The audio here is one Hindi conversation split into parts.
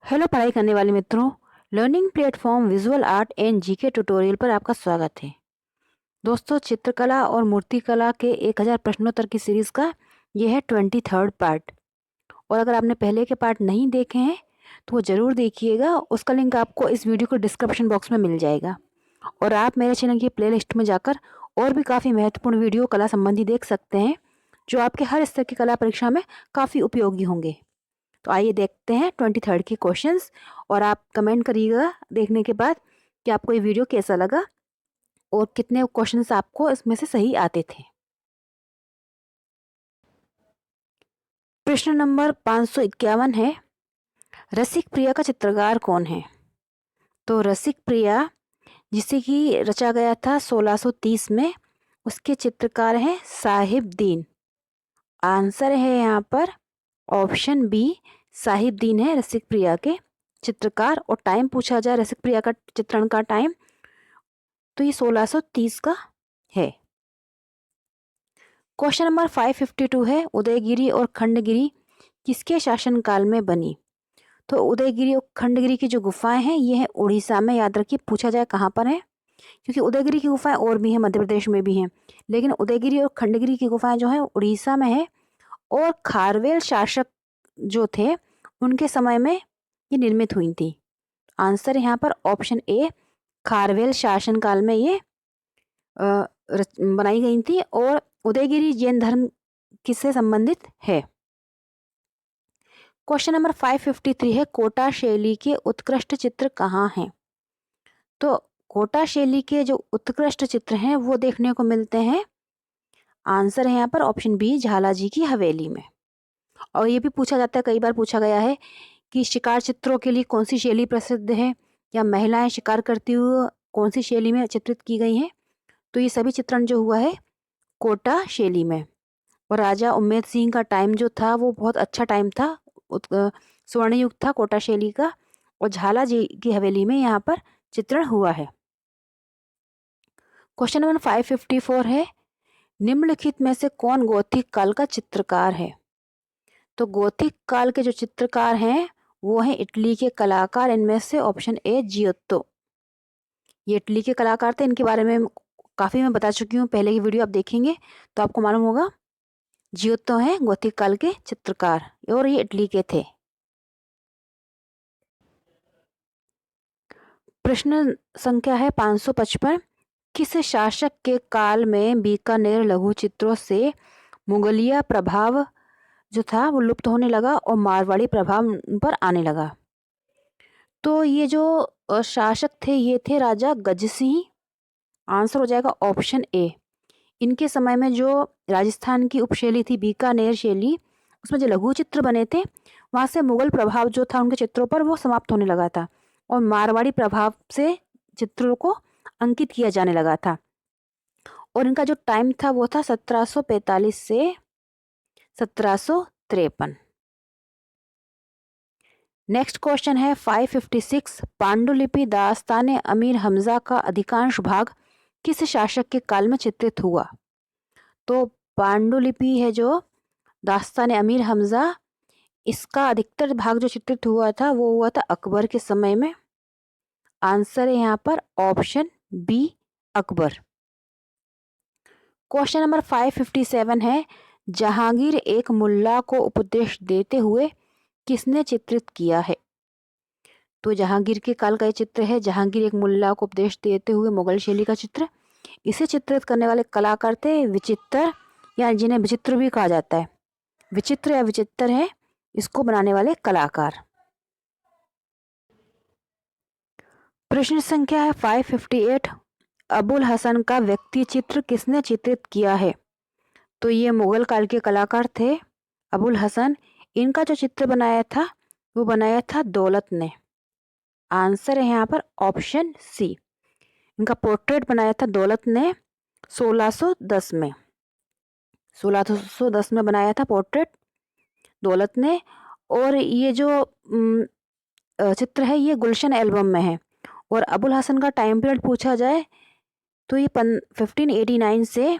हेलो पढ़ाई करने वाले मित्रों। Learning platform visual art and GK tutorial पर आपका स्वागत है। दोस्तों, चित्रकला और मूर्तिकला के 1000 प्रश्नोत्तर की सीरीज का यह है 23rd पार्ट। और अगर आपने पहले के पार्ट नहीं देखे हैं तो वो ज़रूर देखिएगा। उसका लिंक आपको इस वीडियो को डिस्क्रिप्शन बॉक्स में मिल जाएगा। और आप मेरे चैनल की प्लेलिस्ट में जाकर और भी काफ़ी महत्वपूर्ण वीडियो कला संबंधी देख सकते हैं, जो आपके हर स्तर की कला परीक्षा में काफ़ी उपयोगी होंगे। तो आइए देखते हैं 23rd की क्वेश्चंस, और आप कमेंट करिएगा देखने के बाद कि आपको ये वीडियो कैसा लगा और कितने क्वेश्चंस आपको इसमें से सही आते थे। प्रश्न नंबर 551 है, रसिक प्रिया का चित्रकार कौन है? तो रसिक प्रिया, जिसे कि रचा गया था 1630 में, उसके चित्रकार हैं साहिबदीन। आंसर है यहाँ पर ऑप्शन बी, साहिबदीन है रसिक प्रिया के चित्रकार। और टाइम पूछा जाए रसिक प्रिया का चित्रण का टाइम, तो ये 1630 का है। क्वेश्चन नंबर 552 है, उदयगिरी और खंडगिरी किसके शासनकाल में बनी? तो उदयगिरी और खंडगिरी की जो गुफाएं हैं ये है उड़ीसा में। याद रखिए, पूछा जाए कहाँ पर है, क्योंकि उदयगिरी की गुफाएं और भी हैं, मध्य प्रदेश में भी हैं, लेकिन उदयगिरी और खंडगिरी की गुफाएं जो है उड़ीसा में है। और खारवेल शासक जो थे उनके समय में ये निर्मित हुई थी। आंसर यहाँ पर ऑप्शन ए, खारवेल शासनकाल में ये बनाई गई थी। और उदयगिरी जैन धर्म किससे संबंधित है? क्वेश्चन नंबर 553 है, कोटा शैली के उत्कृष्ट चित्र कहाँ हैं? तो कोटा शैली के जो उत्कृष्ट चित्र हैं वो देखने को मिलते हैं, आंसर है यहाँ पर ऑप्शन बी, झालाजी की हवेली में। और ये भी पूछा जाता है, कई बार पूछा गया है कि शिकार चित्रों के लिए कौन सी शैली प्रसिद्ध है, या महिलाएं शिकार करती हुई कौन सी शैली में चित्रित की गई हैं? तो ये सभी चित्रण जो हुआ है कोटा शैली में। और राजा उम्मेद सिंह का टाइम जो था वो बहुत अच्छा टाइम था, स्वर्ण युग था कोटा शैली का। और झाला जी की हवेली में यहाँ पर चित्रण हुआ है। क्वेश्चन नंबर 554 है, निम्नलिखित में से कौन गोथिक काल का चित्रकार है? तो गोथिक काल के जो चित्रकार हैं वो हैं इटली के कलाकार। इनमें से ऑप्शन ए, जियोत्तो। ये इटली के कलाकार थे, इनके बारे में काफ़ी मैं बता चुकी हूँ, पहले की वीडियो आप देखेंगे तो आपको मालूम होगा। जियोत्तो हैं गोथिक काल के चित्रकार और ये इटली के थे। प्रश्न संख्या है 555, किस शासक के काल में बीकानेर लघु चित्रों से मुगलिया प्रभाव जो था वो लुप्त होने लगा और मारवाड़ी प्रभाव उन पर आने लगा? तो ये जो शासक थे ये थे राजा गजसिंह। आंसर हो जाएगा ऑप्शन ए। इनके समय में जो राजस्थान की उपशैली थी बीकानेर शैली, उसमें जो लघु चित्र बने थे वहाँ से मुगल प्रभाव जो था उनके चित्रों पर वो समाप्त होने लगा था, और मारवाड़ी प्रभाव से चित्रों को अंकित किया जाने लगा था। और इनका जो टाइम था वो था 1745 से 1753। नेक्स्ट क्वेश्चन है 556, पांडुलिपि दास्तान अमीर हमजा का अधिकांश भाग किस शासक के काल में चित्रित हुआ? तो पांडुलिपि है जो दास्तान अमीर हमजा, इसका अधिकतर भाग जो चित्रित हुआ था वो हुआ था अकबर के समय में। आंसर है यहाँ पर option B, Akbar. Question number 557 है, जहांगीर एक मुल्ला को उपदेश देते हुए किसने चित्रित किया है? तो जहांगीर के काल का ये चित्र है, जहांगीर एक मुल्ला को उपदेश देते हुए, मुगल शैली का चित्र। इसे चित्रित करने वाले कलाकार थे विचित्र, या जिन्हें विचित्र भी कहा जाता है। विचित्र या विचित्र है इसको बनाने वाले कलाकार। प्रश्न संख्या है 558, अबुल हसन का व्यक्ति चित्र किसने चित्रित किया है? तो ये मुगल काल के कलाकार थे अबुल हसन। इनका जो चित्र बनाया था वो बनाया था दौलत ने। आंसर है यहाँ पर ऑप्शन सी, इनका पोर्ट्रेट बनाया था दौलत ने 1610 में। 1610 में बनाया था पोर्ट्रेट दौलत ने। और ये जो चित्र है ये गुलशन एल्बम में है। और अबुल हसन का टाइम पीरियड पूछा जाए तो ये 1589 से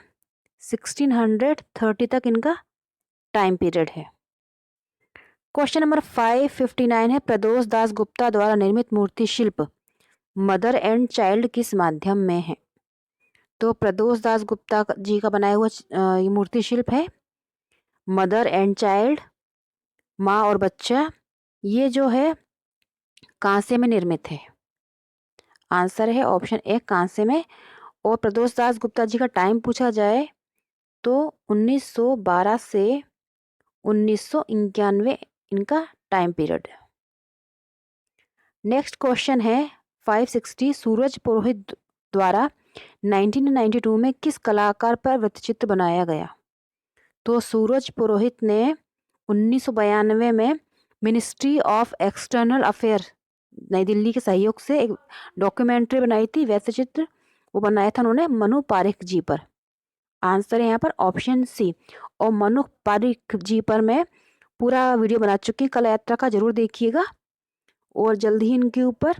1630 तक इनका टाइम पीरियड है। क्वेश्चन नंबर 559 है, प्रदोष दास गुप्ता द्वारा निर्मित मूर्ति शिल्प मदर एंड चाइल्ड किस माध्यम में है? तो प्रदोष दास गुप्ता जी का बनाया हुआ ये मूर्ति शिल्प है मदर एंड चाइल्ड, माँ और बच्चा, ये जो है कांसे में निर्मित है। आंसर है ऑप्शन ए कांसे में। और प्रदोष दास गुप्ता जी का टाइम पूछा जाए तो 1912 से 1991 इनका टाइम पीरियड। नेक्स्ट क्वेश्चन है 560, सूरज पुरोहित द्वारा 1992 में किस कलाकार पर वृत्तचित्र बनाया गया? तो सूरज पुरोहित ने 1992 में मिनिस्ट्री ऑफ एक्सटर्नल अफेयर नई दिल्ली के सहयोग से एक डॉक्यूमेंट्री बनाई थी, वैसे चित्र वो बनाया था उन्होंने मनु पारिक जी पर। आंसर है यहाँ पर ऑप्शन सी। और मनु पारिक जी पर मैं पूरा वीडियो बना चुकी हूँ कला यात्रा का, जरूर देखिएगा। और जल्द ही इनके ऊपर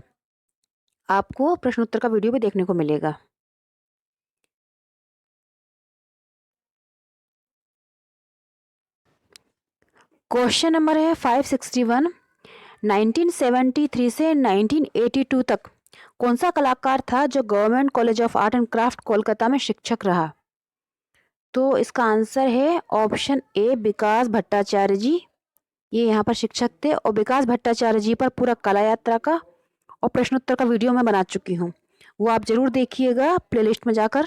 आपको प्रश्न उत्तर का वीडियो भी देखने को मिलेगा। क्वेश्चन नंबर है 561, 1973 से 1982 तक कौन सा कलाकार था जो government college of art and craft Kolkata में शिक्षक रहा? तो इसका आंसर है ऑप्शन ए विकास भट्टाचार्य जी, ये यहाँ पर शिक्षक थे। और विकास भट्टाचार्य जी पर पूरा कला यात्रा का और प्रश्नोत्तर का वीडियो मैं बना चुकी हूँ, वो आप जरूर देखिएगा प्लेलिस्ट में जाकर।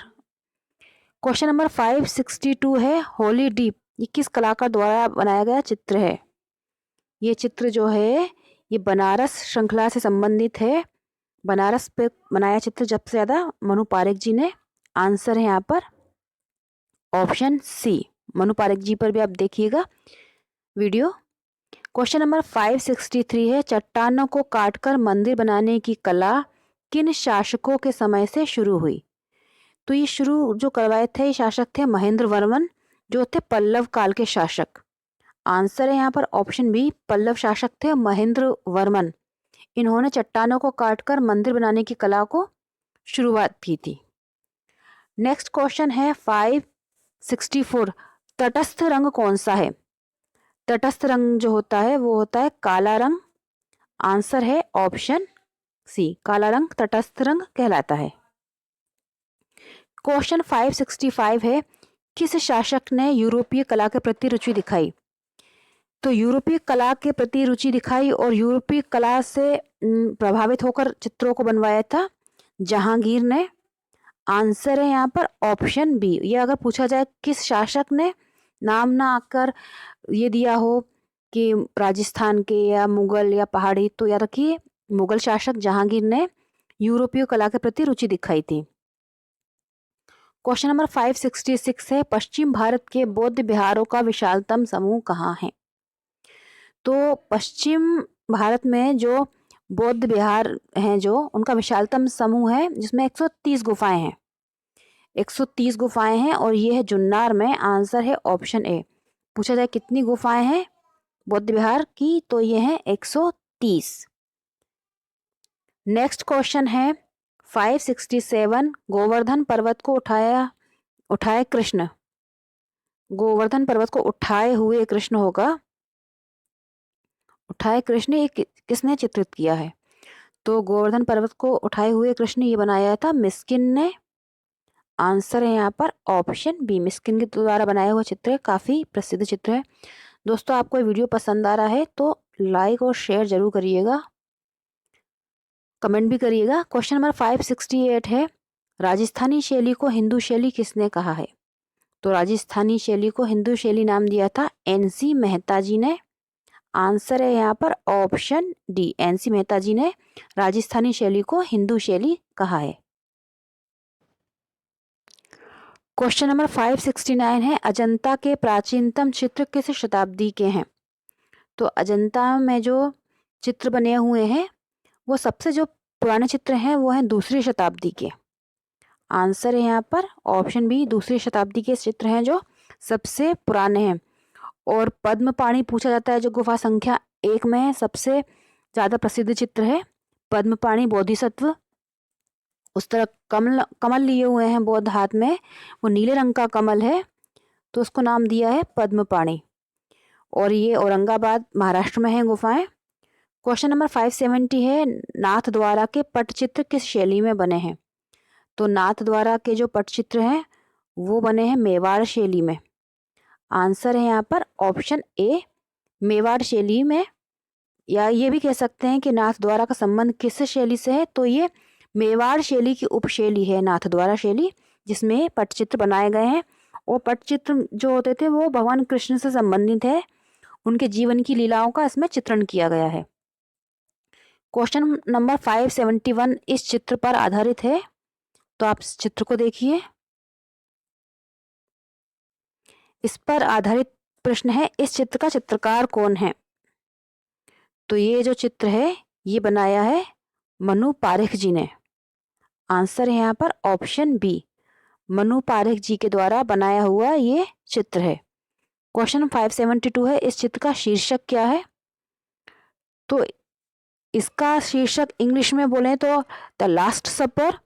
क्वेश्चन नंबर 562 है, होली डीप ये किस कलाकार द्वारा बनाया गया चित्र है? ये चित्र जो है ये बनारस श्रृंखला से संबंधित है, बनारस पे बनाया चित्र सबसे ज़्यादा मनु पारिक जी ने। आंसर है यहाँ पर ऑप्शन सी, मनु पारिक जी पर भी आप देखिएगा वीडियो। क्वेश्चन नंबर 563 है, चट्टानों को काटकर मंदिर बनाने की कला किन शासकों के समय से शुरू हुई? तो ये शुरू जो करवाए थे ये शासक थे महेंद्र वर्मन, जो थे पल्लव काल के शासक। आंसर है यहाँ पर ऑप्शन बी, पल्लव शासक थे महेंद्र वर्मन। इन्होंने चट्टानों को काटकर मंदिर बनाने की कला को शुरुआत की थी। नेक्स्ट क्वेश्चन है 564, तटस्थ रंग कौन सा है? तटस्थ रंग जो होता है वो होता है काला रंग। आंसर है ऑप्शन सी, काला रंग तटस्थ रंग कहलाता है। क्वेश्चन 565 है, किस शासक ने यूरोपीय कला के प्रति रुचि दिखाई? तो यूरोपीय कला के प्रति रुचि दिखाई और यूरोपीय कला से प्रभावित होकर चित्रों को बनवाया था जहांगीर ने। आंसर है यहाँ पर ऑप्शन बी। ये अगर पूछा जाए किस शासक ने, नाम ना आकर ये दिया हो कि राजस्थान के या मुगल या पहाड़ी, तो याद रखिए मुगल शासक जहांगीर ने यूरोपीय कला के प्रति रुचि दिखाई थी। क्वेश्चन नंबर 566 है, पश्चिम भारत के बौद्ध विहारों का विशालतम समूह कहाँ है? तो पश्चिम भारत में जो बौद्ध विहार हैं जो उनका विशालतम समूह है जिसमें 130 गुफाएं हैं। 130 गुफाएं हैं और ये है जुन्नार में। आंसर है ऑप्शन ए। पूछा जाए कितनी गुफाएं हैं बौद्ध विहार की, तो ये हैं 130। नेक्स्ट क्वेश्चन है 567, गोवर्धन पर्वत को उठाए कृष्ण, गोवर्धन पर्वत को उठाए हुए कृष्ण होगा, उठाए कृष्ण ये किसने चित्रित किया है? तो गोवर्धन पर्वत को उठाए हुए कृष्ण ये बनाया था मिस्किन ने। आंसर है यहाँ पर ऑप्शन बी, मिस्किन के द्वारा बनाया हुआ चित्र है, काफ़ी प्रसिद्ध चित्र है। दोस्तों आपको ये वीडियो पसंद आ रहा है तो लाइक और शेयर जरूर करिएगा, कमेंट भी करिएगा। क्वेश्चन नंबर 568 है, राजस्थानी शैली को हिंदू शैली किसने कहा है? तो राजस्थानी शैली को हिंदू शैली नाम दिया था NC मेहता जी ने। आंसर है यहाँ पर ऑप्शन डी, NC मेहता जी ने राजस्थानी शैली को हिंदू शैली कहा है। क्वेश्चन नंबर 569 है, अजंता के प्राचीनतम चित्र किस शताब्दी के हैं? तो अजंता में जो चित्र बने हुए हैं वो सबसे जो पुराने चित्र हैं वो हैं दूसरी शताब्दी के। आंसर है यहाँ पर ऑप्शन बी, दूसरी शताब्दी के चित्र हैं जो सबसे पुराने हैं। और पद्म पाणी पूछा जाता है जो गुफा संख्या 1 में है, सबसे ज़्यादा प्रसिद्ध चित्र है पद्म पाणी बोधिसत्व। उस तरह कमल लिए हुए हैं बौद्ध हाथ में, वो नीले रंग का कमल है तो उसको नाम दिया है पद्म पाणी। और ये औरंगाबाद महाराष्ट्र में है गुफाएं। क्वेश्चन नंबर 570 है, नाथ द्वारा के पटचित्र किस शैली में बने हैं? तो नाथ द्वारा के जो पटचित्र हैं वो बने हैं मेवाड़ शैली में। आंसर है यहाँ पर ऑप्शन ए, मेवाड़ शैली में। या ये भी कह सकते हैं कि नाथ द्वारा का संबंध किस शैली से है, तो ये मेवाड़ शैली की उपशैली है नाथ द्वारा शैली, जिसमें पटचित्र बनाए गए हैं। और पटचित्र जो होते थे वो भगवान कृष्ण से संबंधित है, उनके जीवन की लीलाओं का इसमें चित्रण किया गया है। क्वेश्चन नंबर 571 इस चित्र पर आधारित है, तो आप इस चित्र को देखिए। इस पर आधारित प्रश्न है, इस चित्र का चित्रकार कौन है? तो ये जो चित्र है ये बनाया है मनु पारेख जी ने। आंसर है यहाँ पर ऑप्शन बी, मनु पारेख जी के द्वारा बनाया हुआ ये चित्र है। क्वेश्चन 572 है, इस चित्र का शीर्षक क्या है? तो इसका शीर्षक इंग्लिश में बोले तो द लास्ट सपर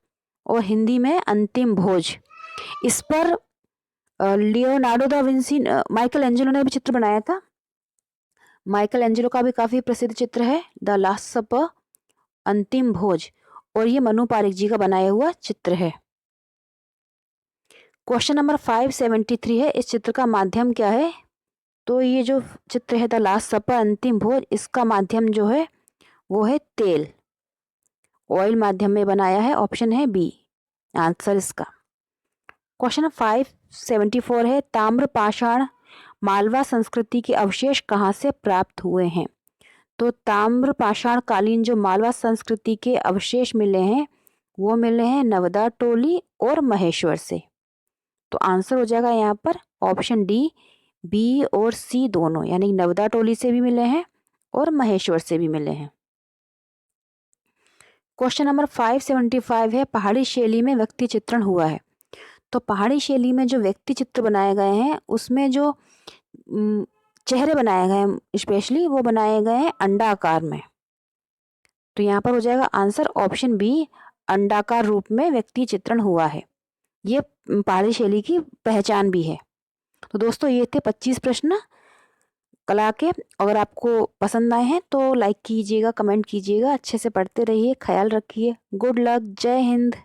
और हिंदी में अंतिम भोज। इस पर Leonardo da Vinci, Michael Angelo ने भी चित्र बनाया था। माइकल एंजेलो का भी काफी प्रसिद्ध चित्र है द लास्ट सपर, अंतिम भोज, और ये मनु पारेख जी का बनाया हुआ चित्र है। क्वेश्चन नंबर 573 है, इस चित्र का माध्यम क्या है? तो ये जो चित्र है द लास्ट सपर, अंतिम भोज, इसका माध्यम जो है वो है तेल, ऑयल माध्यम में बनाया है। ऑप्शन है बी आंसर इसका। क्वेश्चन 574 है, ताम्र पाषाण मालवा संस्कृति के अवशेष कहाँ से प्राप्त हुए हैं? तो ताम्र पाषाण कालीन जो मालवा संस्कृति के अवशेष मिले हैं वो मिले हैं नवदा टोली और महेश्वर से। तो आंसर हो जाएगा यहाँ पर ऑप्शन डी, बी और सी दोनों, यानी नवदा टोली से भी मिले हैं और महेश्वर से भी मिले हैं। क्वेश्चन नंबर 575 है, पहाड़ी शैली में व्यक्ति चित्रण हुआ है। तो पहाड़ी शैली में जो व्यक्ति चित्र बनाए गए हैं उसमें जो चेहरे बनाए गए हैं स्पेशली वो बनाए गए हैं अंडाकार में। तो यहाँ पर हो जाएगा आंसर ऑप्शन बी, अंडाकार रूप में व्यक्ति चित्रण हुआ है। ये पहाड़ी शैली की पहचान भी है। तो दोस्तों ये थे 25 प्रश्न कला के। अगर आपको पसंद आए हैं तो लाइक कीजिएगा, कमेंट कीजिएगा, अच्छे से पढ़ते रहिए, ख्याल रखिए। गुड लक, जय हिंद।